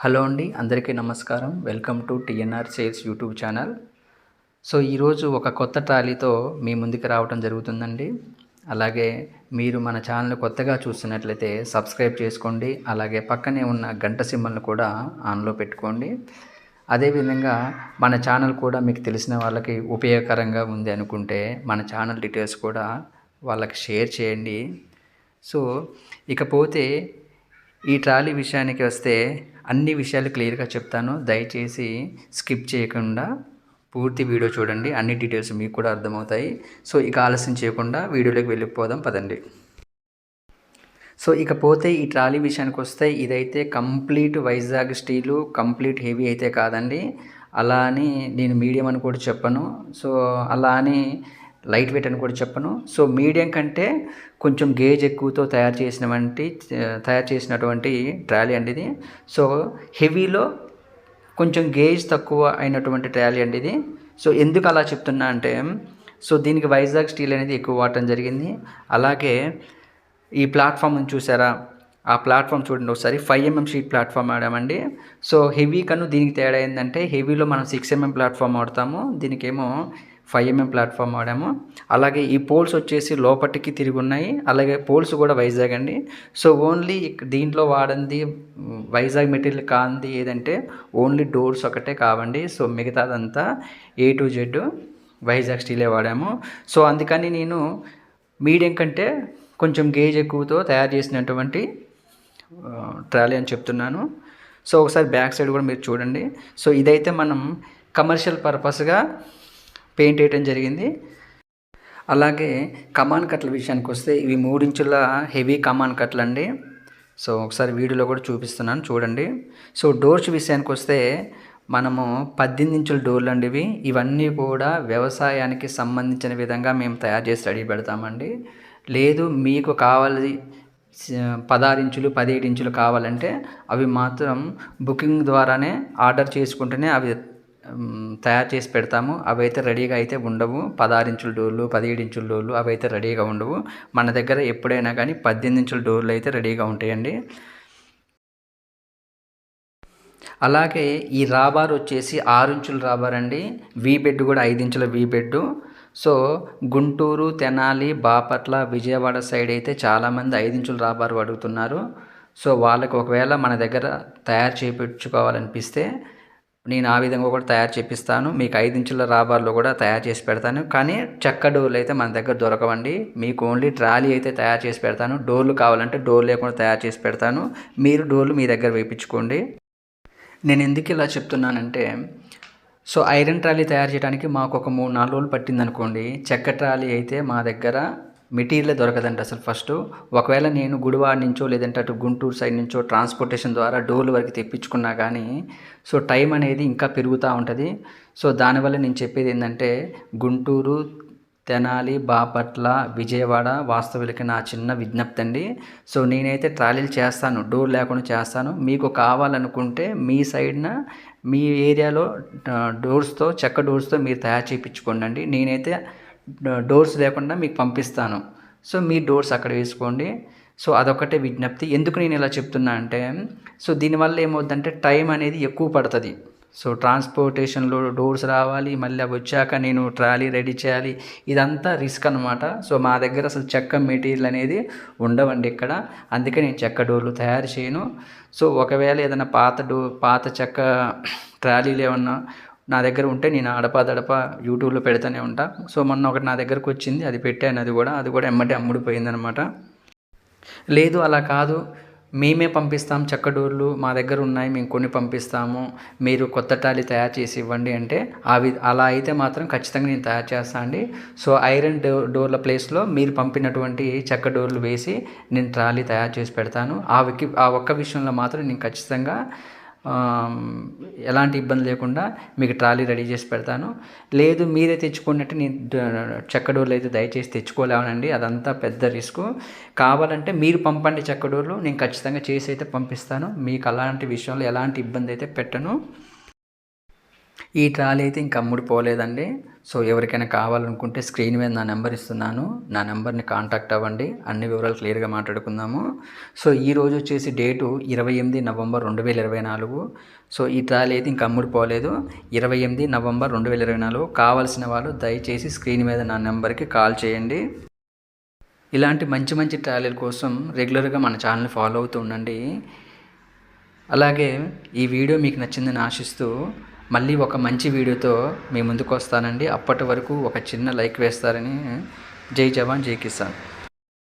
Hello అండి, అందరికీ నమస్కారం. Welcome to TNR sales YouTube channel. So ఈరోజు ఒక కొత్త ట్రాలీతో మీ ముందుకు రావడం జరుగుతుందండి. అలాగే మీరు మన ఛానల్ కొత్తగా చూస్తున్నట్లయితే సబ్స్క్రైబ్ చేసుకోండి. అలాగే పక్కనే ఉన్న గంట సింబల్ను కూడా ఆన్లో పెట్టుకోండి. అదేవిధంగా మన ఛానల్ కూడా మీకు తెలిసిన వాళ్ళకి ఉపయోగకరంగా ఉంది అనుకుంటే మన ఛానల్ డీటెయిల్స్ కూడా వాళ్ళకి షేర్ చేయండి. సో ఇకపోతే ఈ ట్రాలీ విషయానికి వస్తే అన్ని విషయాలు క్లియర్గా చెప్తాను. దయచేసి స్కిప్ చేయకుండా పూర్తి వీడియో చూడండి. అన్ని డీటెయిల్స్ మీకు కూడా అర్థమవుతాయి. సో ఇక ఆలస్యం చేయకుండా వీడియోలోకి వెళ్ళిపోదాం పదండి. సో ఇకపోతే ఈ ట్రాలీ విషయానికి వస్తే ఇదైతే complete Vizag steel, complete heavy అయితే కాదండి. అలా అని నేను మీడియం అని కూడా చెప్పను. సో అలా అని లైట్ వెయిట్ అని కూడా చెప్పను. సో మీడియం కంటే కొంచెం గేజ్ ఎక్కువతో తయారు చేసినటువంటి ట్రాలీ అండి ఇది. సో హెవీలో కొంచెం గేజ్ తక్కువ అయినటువంటి ట్రాలీ అండి ఇది. సో ఎందుకు అలా చెప్తున్నా అంటే సో దీనికి వైజాగ్ స్టీల్ అనేది ఎక్కువ వాడటం జరిగింది. అలాగే ఈ ప్లాట్ఫామ్ చూసారా, ఆ ప్లాట్ఫామ్ చూడండి ఒకసారి. 5mm షీట్ ప్లాట్ఫామ్ వాడామండి. సో హెవీ కన్నా దీనికి తేడా ఏంటంటే హెవీలో మనం 6mm ప్లాట్ఫామ్ వాడతాము, దీనికేమో 5mm ప్లాట్ఫామ్ వాడాము. అలాగే ఈ పోల్స్ వచ్చేసి లోపటికి తిరిగి ఉన్నాయి. అలాగే పోల్స్ కూడా వైజాగ్ అండి. సో ఓన్లీ దీంట్లో వాడింది వైజాగ్ మెటీరియల్ కాంది ఏదంటే ఓన్లీ డోర్స్ ఒకటే కావండి. సో మిగతాదంతా A to Z వైజాగ్ స్టీలే వాడాము. సో అందుకని నేను మీడియం కంటే కొంచెం గేజ్ ఎక్కువతో తయారు చేసినటువంటి ట్రాలీ అని చెప్తున్నాను. సో ఒకసారి బ్యాక్ సైడ్ కూడా మీరు చూడండి. సో ఇదైతే మనం కమర్షియల్ పర్పస్గా పెయింట్ వేయటం జరిగింది. అలాగే కమాన్ కట్ల విషయానికి వస్తే ఇవి 3 ఇంచుల హెవీ కమాన్ కట్లు అండి. సో ఒకసారి వీడియోలో కూడా చూపిస్తున్నాను చూడండి. సో డోర్స్ విషయానికి వస్తే మనము 18 ఇంచుల డోర్లు అండి ఇవి. ఇవన్నీ కూడా వ్యవసాయానికి సంబంధించిన విధంగా మేము తయారు చేసి రెడీ పెడతామండి. లేదు మీకు కావాలి 16 ఇంచులు 17 ఇంచులు కావాలంటే అవి మాత్రం బుకింగ్ ద్వారానే ఆర్డర్ చేసుకుంటేనే అవి తయారు చేసి పెడతాము. అవి అయితే రెడీగా అయితే ఉండవు. 16 ఇంచుల డోర్లు 17 ఇంచుల డోర్లు అవి అయితే రెడీగా ఉండవు. మన దగ్గర ఎప్పుడైనా కానీ 18 ఇంచుల డోర్లు అయితే రెడీగా ఉంటాయండి. అలాగే ఈ రాబార్ వచ్చేసి 6 ఇంచుల రాబార్ అండి. వీ బెడ్ కూడా 5 ఇంచుల we bed. So Guntur, Tenali, Bapatla, Vijayawada side అయితే చాలామంది 5 ఇంచుల రాబార్ అడుగుతున్నారు. సో వాళ్ళకి ఒకవేళ మన దగ్గర తయారు చేయించుకోవాలనిపిస్తే నేను ఆ విధంగా కూడా తయారు చేపిస్తాను. మీకు 5 ఇంచుల రాబార్లో కూడా తయారు చేసి పెడతాను. కానీ చెక్క డోర్లు అయితే మన దగ్గర దొరకవండి. మీకు ఓన్లీ ట్రాలీ అయితే తయారు చేసి పెడతాను. డోర్లు కావాలంటే డోర్ లేకుండా తయారు చేసి పెడతాను. మీరు డోర్లు మీ దగ్గర వేయించుకోండి. నేను ఎందుకు ఇలా చెప్తున్నానంటే సో ఐరన్ ట్రాలీ తయారు చేయడానికి మాకు ఒక 3-4 రోజులు పట్టింది అనుకోండి. చెక్క ట్రాలీ అయితే మా దగ్గర మెటీరియల్ దొరకదండి అసలు ఫస్ట్. ఒకవేళ నేను గుడివాడ నుంచో లేదంటే అటు గుంటూరు సైడ్ నుంచో ట్రాన్స్పోర్టేషన్ ద్వారా డోర్ల వరకు తెప్పించుకున్నా కానీ సో టైం అనేది ఇంకా పెరుగుతూ ఉంటుంది. సో దానివల్ల నేను చెప్పేది ఏంటంటే గుంటూరు, తెనాలి, బాపట్ల, విజయవాడ వాస్తవులకి నా చిన్న విజ్ఞప్తి అండి. సో నేనైతే ట్రాలీలు చేస్తాను, డోర్ లేకుండా చేస్తాను. మీకు కావాలనుకుంటే మీ సైడ్న మీ ఏరియాలో చెక్క డోర్స్తో మీరు తయారు చేయించుకోండి. నేనైతే డోర్స్ లేకుండా మీకు పంపిస్తాను. సో మీ డోర్స్ అక్కడ వేసుకోండి. సో అదొకటే విజ్ఞప్తి. ఎందుకు నేను ఇలా చెప్తున్నా అంటే సో దీనివల్ల ఏమవుతుందంటే టైం అనేది ఎక్కువ పడుతుంది. సో ట్రాన్స్పోర్టేషన్లో డోర్స్ రావాలి, మళ్ళీ అవి వచ్చాక నేను ట్రాలీ రెడీ చేయాలి, ఇదంతా రిస్క్ అనమాట. సో మా దగ్గర అసలు చెక్క మెటీరియల్ అనేది ఉండవండి ఇక్కడ. అందుకే నేను చెక్క డోర్లు తయారు చేయను. సో ఒకవేళ ఏదైనా పాత చెక్క ట్రాలీలు ఏమన్నా నా దగ్గర ఉంటే నేను అడపా యూట్యూబ్లో పెడుతూనే ఉంటా. సో మొన్న ఒకటి నా దగ్గరకు వచ్చింది, అది పెట్టాను. అది కూడా ఎమ్మటే అమ్ముడిపోయిందనమాట. లేదు అలా కాదు, మేమే పంపిస్తాం, చెక్క డోర్లు మా దగ్గర ఉన్నాయి, మేము కొన్ని పంపిస్తాము, మీరు కొత్త ట్రాలీ తయారు చేసి ఇవ్వండి అంటే అలా అయితే మాత్రం ఖచ్చితంగా నేను తయారు చేస్తాను అండి. సో ఐరన్ డోర్ల ప్లేస్లో మీరు పంపినటువంటి చెక్క డోర్లు వేసి నేను ట్రాలీ తయారు చేసి పెడతాను. ఆ ఒక్క విషయంలో మాత్రం నేను ఖచ్చితంగా ఎలాంటి ఇబ్బంది లేకుండా మీకు ట్రాలీ రెడీ చేసి పెడతాను. లేదు మీరే తెచ్చుకున్నట్టు నేను చెక్క డోర్లు అయితే దయచేసి తెచ్చుకోలేవనండి, అదంతా పెద్ద రిస్క్. కావాలంటే మీరు పంపండి చెక్క డోర్లు, నేను ఖచ్చితంగా చేసి అయితే పంపిస్తాను. మీకు అలాంటి విషయంలో ఎలాంటి ఇబ్బంది అయితే పెట్టను. ఈ ట్రాలీ అయితే ఇంక అమ్ముడిపోలేదండి. సో ఎవరికైనా కావాలనుకుంటే స్క్రీన్ మీద నా నెంబర్ ఇస్తున్నాను, నా నెంబర్ని కాంటాక్ట్ అవ్వండి, అన్ని వివరాలు క్లియర్గా మాట్లాడుకుందాము. సో ఈరోజు వచ్చేసి డేటు 28 నవంబర్ 2024. సో ఈ ట్రాలీ అయితే ఇంక అమ్ముడుపోలేదు. 28 నవంబర్ 2024. కావాల్సిన వాళ్ళు దయచేసి స్క్రీన్ మీద నా నెంబర్కి కాల్ చేయండి. ఇలాంటి మంచి మంచి ట్రాలీల కోసం రెగ్యులర్గా మన ఛానల్ని ఫాలో అవుతూ ఉండండి. అలాగే ఈ వీడియో మీకు నచ్చిందని ఆశిస్తూ మళ్ళీ ఒక మంచి వీడియోతో మీ ముందుకు వస్తానండి. అప్పటి వరకు ఒక చిన్న లైక్ వేస్తారని. జై జవాన్ జై కిసాన్.